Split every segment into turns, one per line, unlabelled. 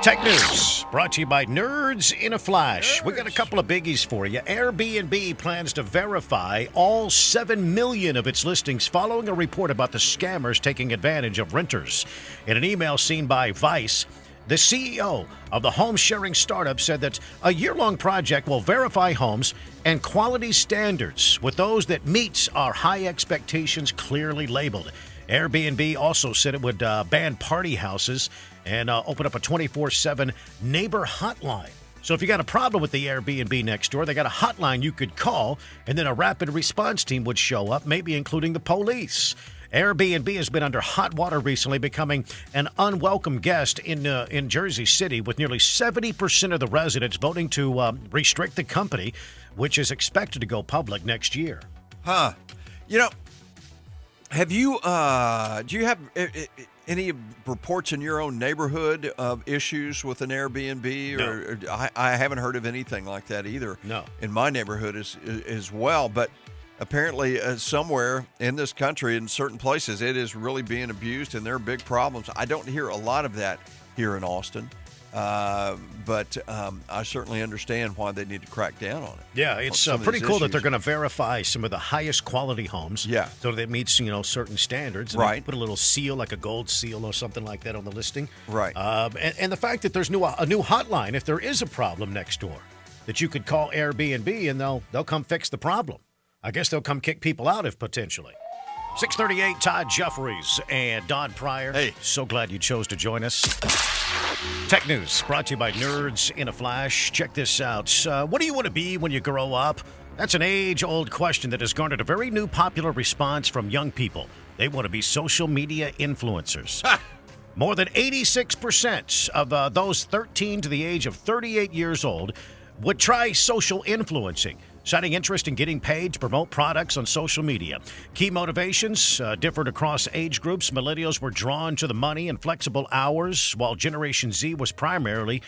Tech News brought to you by Nerds in a Flash. We got a couple of biggies for you. Airbnb plans to verify all 7 million of its listings following a report about the scammers taking advantage of renters. In an email seen by Vice, the CEO of the home-sharing startup said that a year-long project will verify homes and quality standards with those that meet our high expectations clearly labeled. Airbnb also said it would ban party houses and open up a 24/7 neighbor hotline. So if you got a problem with the Airbnb next door, they got a hotline you could call, and then a rapid response team would show up, maybe including the police. Airbnb has been under hot water recently, becoming an unwelcome guest in Jersey City, with nearly 70% of the residents voting to restrict the company, which is expected to go public next year.
Huh. You know, do you have any reports in your own neighborhood of issues with an Airbnb?
No.
Or I haven't heard of anything like that either.
No.
In my neighborhood as well. But apparently somewhere in this country, in certain places, it is really being abused, and there are big problems. I don't hear a lot of that here in Austin. But I certainly understand why they need to crack down on it.
Yeah, it's pretty cool that they're going to verify some of the highest quality homes.
Yeah.
So that it meets, certain standards. And
Right.
Put a little seal, like a gold seal or something like that on the listing.
Right.
And the fact that there's a new hotline, if there is a problem next door, that you could call Airbnb and they'll come fix the problem. I guess they'll come kick people out if potentially. 638, Todd Jeffries and Don Pryor.
Hey.
So glad you chose to join us. Tech News brought to you by Nerds in a Flash. Check this out. What do you want to be when you grow up? That's an age-old question that has garnered a very new popular response from young people. They want to be social media influencers. More than 86% of those 13 to the age of 38 years old would try social influencing, citing interest in getting paid to promote products on social media. Key motivations differed across age groups. Millennials were drawn to the money and flexible hours, while Generation Z was primarily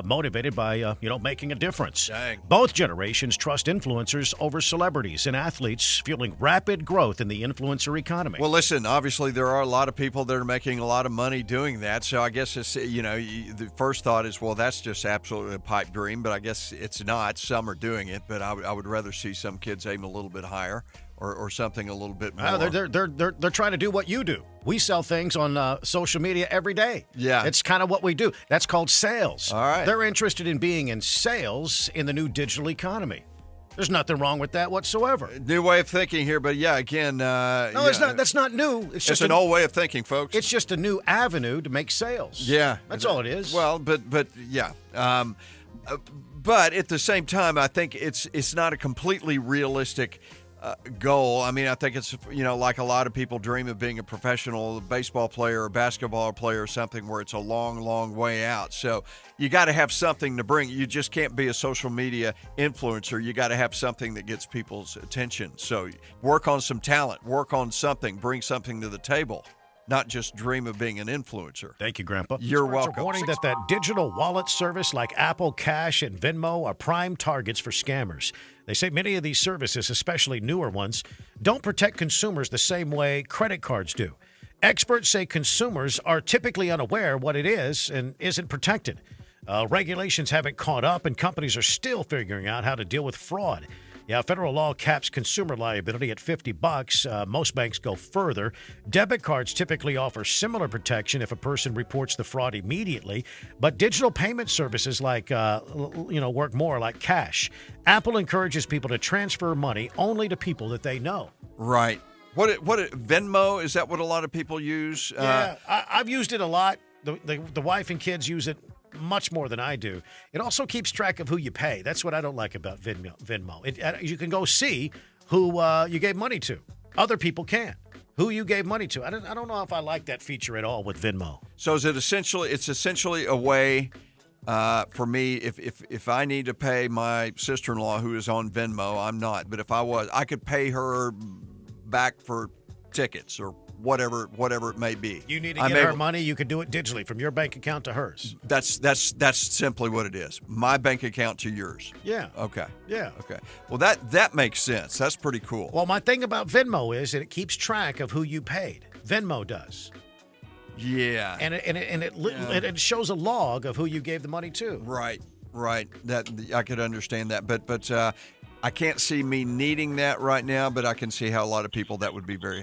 motivated by, making a difference.
Dang.
Both generations trust influencers over celebrities and athletes, fueling rapid growth in the influencer economy.
Well, listen, obviously there are a lot of people that are making a lot of money doing that. So I guess it's, the first thought is, well, that's just absolutely a pipe dream, but I guess it's not. Some are doing it, but I would rather see some kids aim a little bit higher or something a little bit more.
They're trying to do what you do. We sell things on social media every day.
Yeah.
It's kind of what we do. That's called sales.
All right.
They're interested in being in sales in the new digital economy. There's nothing wrong with that whatsoever.
New way of thinking here, but yeah, again.
No, it's not. That's not new.
It's just an old way of thinking, folks.
It's just a new avenue to make sales.
Yeah.
That's all it is.
Well, but yeah. But at the same time, I think it's not a completely realistic goal. I mean, I think it's, like a lot of people dream of being a professional baseball player or basketball player or something where it's a long, long way out. So you got to have something to bring. You just can't be a social media influencer. You got to have something that gets people's attention. So work on some talent, work on something, bring something to the table. Not just dream of being an influencer.
Thank you, Grandpa.
You're
Experts
welcome.
are warning that digital wallet service like Apple Cash and Venmo are prime targets for scammers. They say many of these services, especially newer ones, don't protect consumers the same way credit cards do. Experts say consumers are typically unaware what it is and isn't protected. Regulations haven't caught up, and companies are still figuring out how to deal with fraud. Yeah, federal law caps consumer liability at $50. Most banks go further. Debit cards typically offer similar protection if a person reports the fraud immediately, but digital payment services work more like cash. Apple encourages people to transfer money only to people that they know.
Right. What Venmo, is that what a lot of people use?
Yeah, I've used it a lot. The wife and kids use it much more than I do. It also keeps track of who you pay. That's what I don't like about Venmo. You can go see who you gave money to. Other people can't. Who you gave money to. I don't know if I like that feature at all with Venmo.
So is it essentially a way for me, if I need to pay my sister-in-law who is on Venmo, I'm not, but if I was, I could pay her back for tickets or whatever it may be.
You need to get her money, you could do it digitally from your bank account to hers.
That's simply what it is. My bank account to yours.
Yeah.
Okay.
Yeah.
Okay. Well, that makes sense. That's pretty cool.
Well, my thing about Venmo is that it keeps track of who you paid. Venmo does.
Yeah.
It shows a log of who you gave the money to.
Right. That I could understand that, but I can't see me needing that right now. But I can see how a lot of people that would be very